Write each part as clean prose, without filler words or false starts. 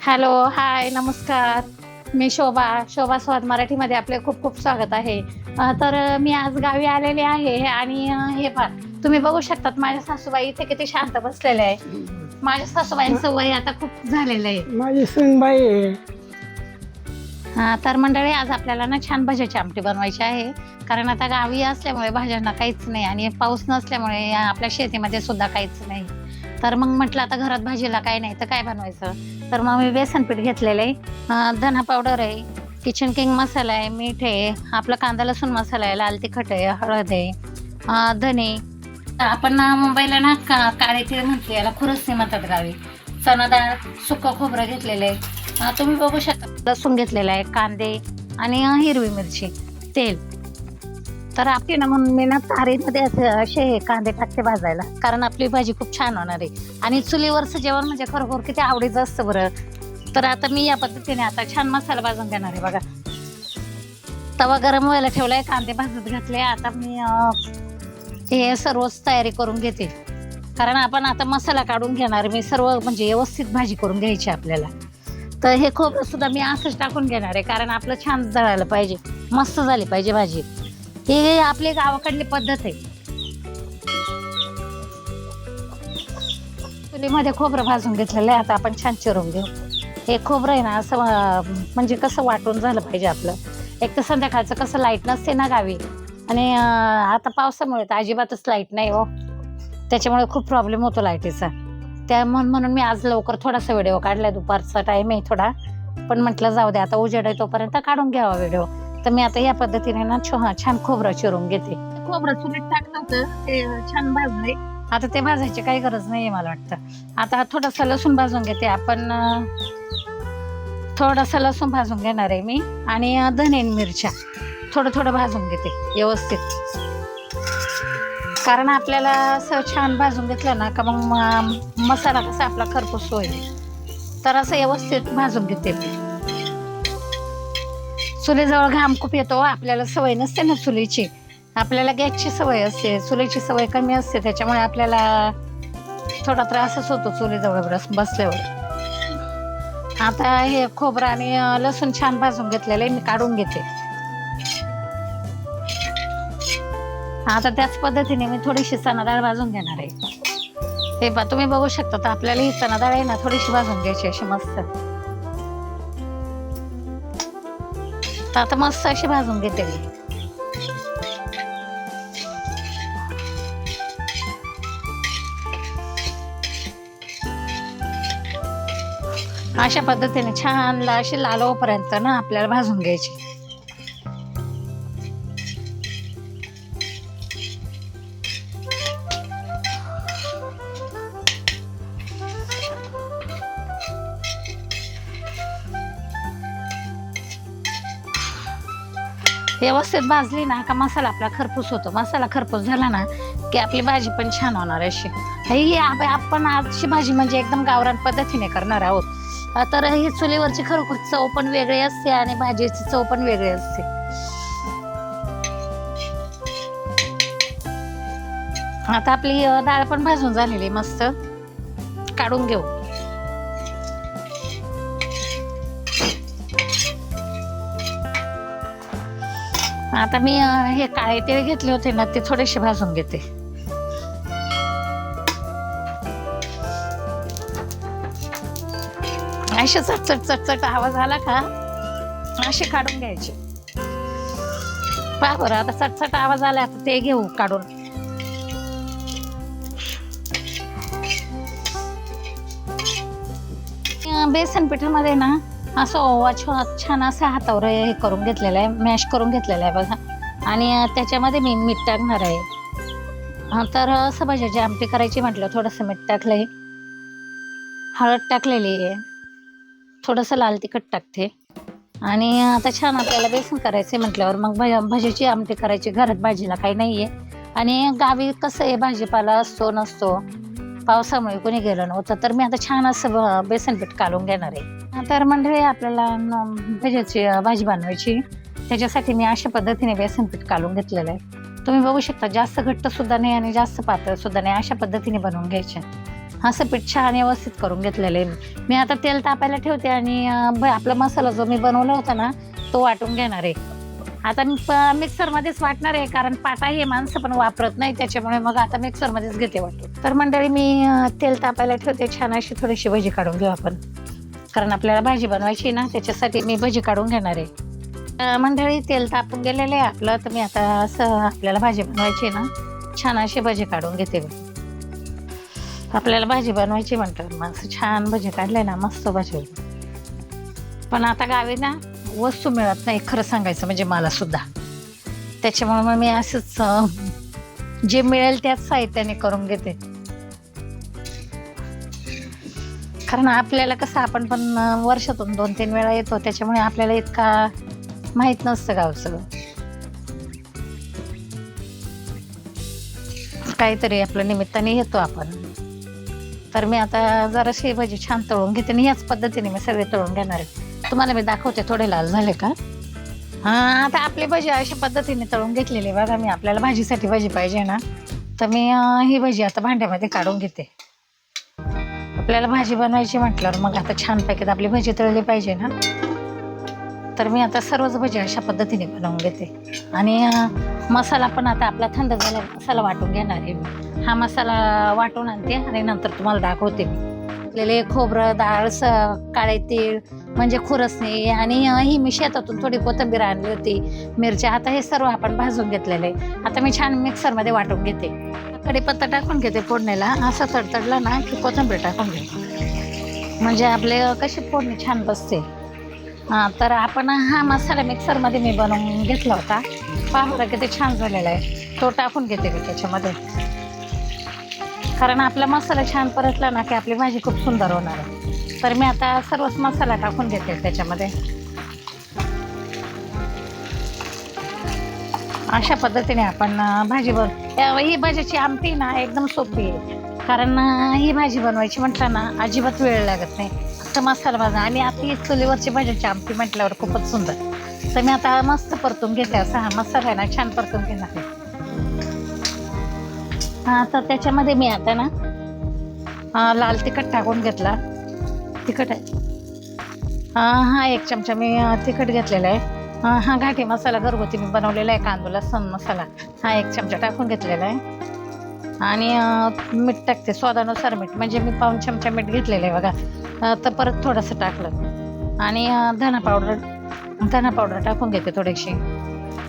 Hello, हाय, नमस्कार. मी शोभा स्वाद मराठीमध्ये आपले खूप खूप स्वागत आहे. मी आज गावी आलेले आहे आणि हे पहा, तुम्ही बघू शकतात माझ्या सासूबाई इथे किती शांत बसलेले आहे. माझ्या सासूबाईंचं वय आता खूप झालेलं आहे. माझी सूनबाई आहे. तर मंडळी, आज आपल्याला ना छान भाज्याची आमटी बनवायची आहे. कारण आता गावी असल्यामुळे भाज्यांना काहीच नाही आणि पाऊस नसल्यामुळे आपल्या शेतीमध्ये सुद्धा काहीच नाही. तर मग म्हटलं आता घरात भाजीला काय नाही तर काय बनवायचं. तर मग मी बेसन पीठ घेतलेलं आहे, धना पावडर आहे, किचन किंग मसाला आहे, मीठ आहे, आपला कांदा लसूण मसाला आहे, लाल तिखट आहे, हळद आहे, धने. आपण मुंबईला ना काळे तीळ म्हणतो, याला खुरसणी म्हणतात गावी. चणा डाळ, सुकं खोबरं घेतलेलं आहे, तुम्ही बघू शकता, लसूण घेतलेला आहे, कांदे आणि हिरवी मिरची, तेल. तर आपली ना म्हणून मी ना तारेमध्ये असे कांदे टाकते भाजायला, कारण आपली भाजी खूप छान होणार आहे. आणि चुलीवरचं जेवण म्हणजे खरोखर किती आवडीचं असतं बरं. तर आता मी या पद्धतीने आता छान मसाला भाजून घेणार आहे. बघा, तवा गरम व्हायला ठेवलाय, कांदे भाजत घातले. आता मी हे सर्वच तयारी करून घेते, कारण आपण आता मसाला काढून घेणार. मी सर्व म्हणजे व्यवस्थित भाजी करून घ्यायची आपल्याला. तर हे खोबरं सुद्धा मी असंच टाकून घेणार आहे, कारण आपलं छान जळायला पाहिजे, मस्त झाली पाहिजे भाजी. ही आपली गावाकडली पद्धत आहे. चुलीमध्ये खोबरं भाजून घेतलेलं आहे, आता आपण छान चिरून घेऊ. हे खोबरं आहे ना असं म्हणजे कसं वाटून झालं पाहिजे आपलं. एक तर संध्याकाळचं कसं लाईट नसते ना गावी, आणि आता पावसामुळे तर अजिबातच लाईट नाही हो, त्याच्यामुळे खूप प्रॉब्लेम होतो लाईटीचा. म्हणून मी आज लवकर थोडासा व्हिडिओ काढलाय. दुपारचा टाइम आहे थोडा, पण म्हटलं जाऊ दे, आता उजेड आहे तोपर्यंत काढून घ्यावा व्हिडिओ. तर मी आता या पद्धतीने ना छान खोबरं चिरून घेते. खोबरं चुलीत टाकलं होतं, ते छान भाजलंय. आता ते भाजायची काही गरज नाहीये मला वाटतं. आता थोडासा लसूण भाजून घेते आपण. थोडासा लसूण भाजून घेणार आहे मी, आणि धने मिरच्या थोडं भाजून घेते व्यवस्थित. कारण आपल्याला असं छान भाजून घेतलं ना का मग मसाला कसा आपला खरपूस होईल. तर असं व्यवस्थित भाजून घेते मी. चुलीजवळ घाम खूप येतो, आपल्याला सवय नसते ना चुलीची. आपल्याला गॅसची सवय असते, चुलीची सवय कमी असते, त्याच्यामुळे आपल्याला थोडा त्रासच होतो चुलीजवळ बसल्यावर. आता हे खोबरं आणि लसूण छान भाजून घेतलेलं आहे, मी काढून घेते. आता त्याच पद्धतीने मी थोडीशी चणा डाळ भाजून घेणार आहे. हे तुम्ही बघू शकता, तर आपल्याला ही चणा डाळ आहे ना थोडीशी भाजून घ्यायची अशी मस्त. तर आता मस्त अशी भाजून घेते मी. अशा पद्धतीने छान अशी लाल होईपर्यंत ना आपल्याला भाजून घ्यायची. व्यवस्थित भाजली ना का मसाला आपला खरपूस होतो. मसाला खरपूस झाला ना की आपली भाजी पण छान होणार अशी. ही आपण आजची भाजी म्हणजे एकदम गावरान पद्धतीने करणार आहोत. तर ही चुलीवरची खरोखर चव पण वेगळी असते आणि भाजीची चव पण वेगळी असते. आता आपली डाळ पण भाजून झालेली, मस्त काढून घेऊ. आता मी हे काळे तीळ घेतले होते ना, ते थोडेसे भाजून घेते. असे चटचट आवाज आला का असे काढून घ्यायचे. पहा बरं, आता चटचट आवाज आला, आता ते घेऊ काढून. बेसन पिठामध्ये ना असं ओवा छान असं हातावर हे करून घेतलेलं आहे, मॅश करून घेतलेलं आहे बघा. आणि त्याच्यामध्ये मी मीठ टाकणार आहे. तर असं भाज्याची आमटी करायची म्हटलं थोडंसं मीठ टाकलंय, हळद टाकलेली आहे, थोडंसं लाल तिखट टाकते. आणि आता छान आपल्याला बेसन करायचं म्हटल्यावर मग भाजीची आमटी करायची. घरात भाजीला काही नाही आहे, आणि गावी कसं आहे भाजीपाला असतो नसतो, पावसामुळे कोणी गेलं नव्हतं. तर मी आता छान असं बेसन पीठ काढून घेणार आहे. तर मंडळी, आपल्याला भाजीची भाजी बनवायची, त्याच्यासाठी मी अशा पद्धतीने बेसन पीठ काढून घेतलेलं आहे. तुम्ही बघू शकता, जास्त घट्ट सुद्धा नाही आणि जास्त पातळ सुद्धा नाही, अशा पद्धतीने बनवून घ्यायचे. असं पीठ छान व्यवस्थित करून घेतलेलं आहे मी. आता तेल तापायला ठेवते आणि आपला मसाला जो मी बनवला होता ना तो वाटून घेणार आहे. आता मी मिक्सरमध्येच वाटणार आहे, कारण पाटा हे माणसं पण वापरत नाही, त्याच्यामुळे मग आता मिक्सरमध्येच घेते वाटून. तर मंडळी मी तेल तापायला ठेवते. छान अशी थोडीशी भजी काढून घेऊ आपण, कारण आपल्याला भाजी बनवायची ना, त्याच्यासाठी मी भजी काढून घेणार आहे. मंडळी तेल तापून गेलेलं आहे आपलं. तर मी आता असं आपल्याला भाजी बनवायची ना, छान अशी भजी काढून घेते. आपल्याला भाजी बनवायची म्हणतात मग असं छान भजी काढले ना मस्त भजी. पण आता गावी ना वस्तू मिळत नाही खरं सांगायचं म्हणजे मला सुद्धा, त्याच्यामुळे मग मी असंच जे मिळेल त्याच साहित्याने करून घेते. कारण आपल्याला कसं आपण पण वर्षातून 2-3 वेळा येतो, त्याच्यामुळे आपल्याला इतका माहित नसतं गावचं. काहीतरी आपल्या निमित्ताने येतो आपण. तर मी आता जराशी भजी छान तळून घेते आणि याच पद्धतीने मी सगळे तळून घेणार आहे. तुम्हाला मी दाखवते थोडे लाल झाले का. आता आपली भजी अशा पद्धतीने तळून घेतलेली बघा मी. आपल्याला भाजीसाठी भजी पाहिजे ना, तर मी ही भजी आता भांड्यामध्ये काढून घेते. आपल्याला भाजी बनवायची म्हटल्यावर मग आता छानपैकी आपली भजी तळली पाहिजे ना, तर मी आता सर्वच भजी अशा पद्धतीने बनवून घेते. आणि मसाला पण आता आपला थंड झाला मसाला वाटून घेणार आहे मी. हा मसाला वाटून आणते आणि नंतर तुम्हाला दाखवते मी. आपल्याला खोबरं, डाळ, काळे तीळ म्हणजे खुरसणी आणि ही मी शेतातून थोडी कोथिंबीर आणली होती, मिरच्या. आता हे सर्व आपण भाजून घेतलेले. आता मी छान मिक्सरमध्ये वाटून घेते. कढीपत्ता टाकून घेते फोडणीला. असं तडतडला ना की कोथिंबीर टाकून घेते, म्हणजे आपले कशी फोडणी छान बसते. तर आपण हा मसाला मिक्सरमध्ये मी बनवून घेतला होता. पहा किती छान झालेला आहे. तो टाकून घेते मी त्याच्यामध्ये, कारण आपला मसाला छान परतला ना की आपली भाजी खूप सुंदर होणार आहे. तर मी आता सर्वच मसाला टाकून घेते त्याच्यामध्ये. अशा पद्धतीने आपण भाजी ही भाजीची आमटी ना एकदम सोपी आहे, कारण ही भाजी बनवायची म्हटलं ना अजिबात वेळ लागत नाही. फक्त मसाला भाजा. आणि आता ही चुलीवरची भाजीची आमटी म्हटल्यावर खूपच सुंदर. तर मी आता मस्त परतून घेते. असा हा मसाला आहे ना छान परतून घेणार आहे. तर त्याच्यामध्ये मी आता ना लाल तिखट टाकून घेतला. तिखट आहे हा 1 चमचा मी तिखट घेतलेला आहे. हा घाटी मसाला घरगुती मी बनवलेला आहे, कांदा लसूण मसाला, हा 1 चमचा टाकून घेतलेला आहे. आणि मीठ टाकते स्वादानुसार मीठ, म्हणजे मी 1 चमचा मीठ घेतलेलं आहे बघा. तर परत थोडंसं टाकलं. आणि धना पावडर टाकून घेते थोडीशी.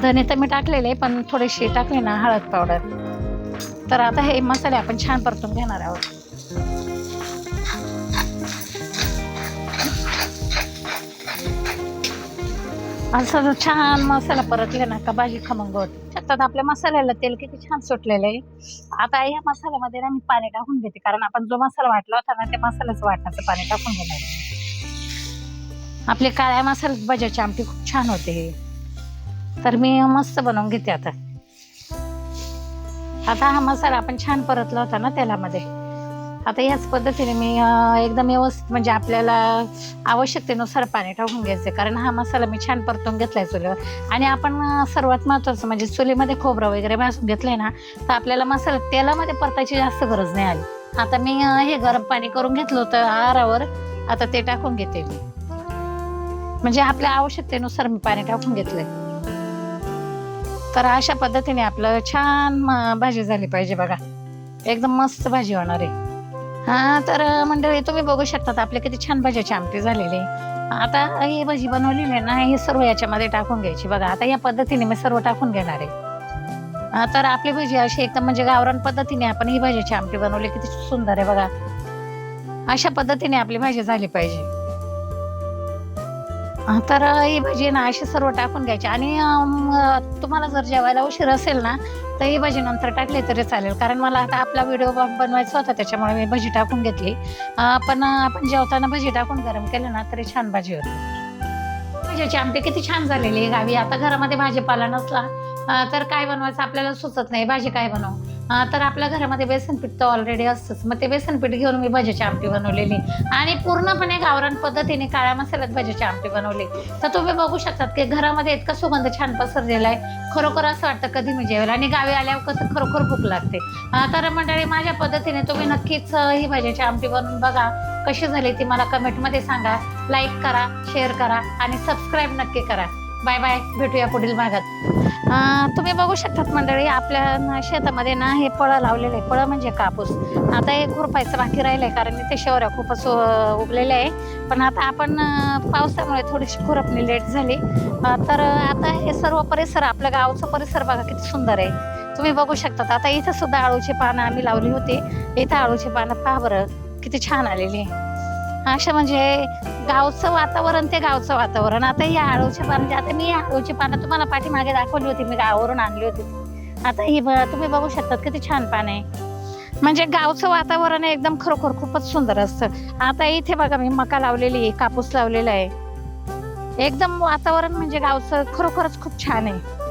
धने तर मी टाकलेले पण थोडीशी टाकली ना हळद पावडर. तर आता हे मसाले आपण छान परतून घेणार आहोत. असं छान मसाला परतले ना का भाजी खमंग होते. त्यात आपल्या मसाल्याला तेल किती छान सुटलेलं आहे. आता या मसाल्यामध्ये ना मी पाणी टाकून घेते, कारण आपण जो मसाला वाटला होता ना ते मसाल्याचं वाटण्याचं पाणी टाकून घेणार. आपली काळ्या मसाल्यात भाजीची आमटी खूप छान होते. तर मी मस्त बनवून घेते आता. आता हा मसाला आपण छान परतला होता ना तेलामध्ये. आता याच पद्धतीने मी एकदम व्यवस्थित, म्हणजे आपल्याला आवश्यकतेनुसार पाणी टाकून घ्यायचे, कारण हा मसाला मी छान परतून घेतलाय चुलीवर. आणि आपण सर्वात महत्त्वाचं म्हणजे चुलीमध्ये खोबरं वगैरे भाजून घेतलंय ना, तर आपल्याला मसाला तेलामध्ये परतायची जास्त गरज नाही आली. आता मी हे गरम पाणी करून घेतलं होतं आरावर, आता ते टाकून घेते मी. म्हणजे आपल्या आवश्यकतेनुसार मी पाणी टाकून घेतलंय. तर अशा पद्धतीने आपलं छान भाजी झाली पाहिजे बघा. एकदम मस्त भाजी होणार आहे. तर मंडळी तुम्ही बघू शकतात आपले किती छान भाजीची आमटी झालेली. आता ही भाजी बनवलेली आहे ना, हे सर्व याच्यामध्ये टाकून घ्यायची बघा. आता या पद्धतीने मी सर्व टाकून घेणार आहे. तर आपली भाजी अशी एकदम म्हणजे गावरान पद्धतीने आपण ही भाजीची आमटी बनवली, किती सुंदर आहे बघा. अशा पद्धतीने आपली भाजी झाली पाहिजे. तर ही भाजी ना अशी सर्व टाकून घ्यायची. आणि तुम्हाला जर जेवायला उशीर असेल ना, तर ही भाजी नंतर टाकली तरी चालेल, कारण मला आता आपला व्हिडिओ बनवायचा होता, त्याच्यामुळे मी भाजी टाकून घेतली. पण आपण जेवताना भाजी टाकून गरम केलं ना तरी छान भाजी होते. भाजीची आमटी किती छान झालेली आहे गावी. आता घरामध्ये भाजीपाला नसला तर काय बनवायचं आपल्याला सुचत नाही, भाजी काय बनवू. तर आपल्या घरामध्ये बेसन पीठ तर ऑलरेडी असतंच. मग ते बेसन पीठ घेऊन मी भज्याची आमटी बनवलेली आणि पूर्णपणे गावरान पद्धतीने काळ्या मसाल्यात भज्याची आमटी बनवली. तर तुम्ही बघू शकतात की घरामध्ये इतका सुगंध छान पसरलेला आहे. खरोखर असं वाटतं कधी मी जेवेल आणि गावी आल्यावर कसं खरोखर भूक लागते. तर मंडळी माझ्या पद्धतीने तुम्ही नक्कीच ही भज्याची आमटी बनवून बघा. कशी झाली ती मला कमेंटमध्ये सांगा. लाईक करा, शेअर करा आणि सबस्क्राईब नक्की करा. बाय बाय, भेटूया पुढील भागात. तुम्ही बघू शकतात मंडळी आपल्या शेतामध्ये ना हे फळं लावलेले आहे. फळं म्हणजे कापूस. आता हे खुरपायचं बाकी राहिलंय कारण इथे शेवऱ्या खूपच उगलेल्या आहे. पण आता आपण पावसामुळे थोडीशी खुरपणी लेट झाली. तर आता हे सर्व परिसर आपल्या गावचा परिसर बघा किती सुंदर आहे. तुम्ही बघू शकतात आता इथं सुद्धा आळूची पानं आम्ही लावली होती. इथं आळूची पानं पहा बरं किती छान आलेली. अशा म्हणजे गावचं वातावरण ते गावचं वातावरण. आता ही आळूची पानं आता मी आळूची पानं तुम्हाला पाठीमागे दाखवली होती, मी गावावरून आणली होती. आता ही तुम्ही बघू शकतात किती छान पानं आहे. म्हणजे गावचं वातावरण एकदम खरोखर खूपच सुंदर असतं. आता इथे बघा मी मका लावलेली आहे, कापूस लावलेला आहे. एकदम वातावरण म्हणजे गावचं खरोखरच खूप छान आहे.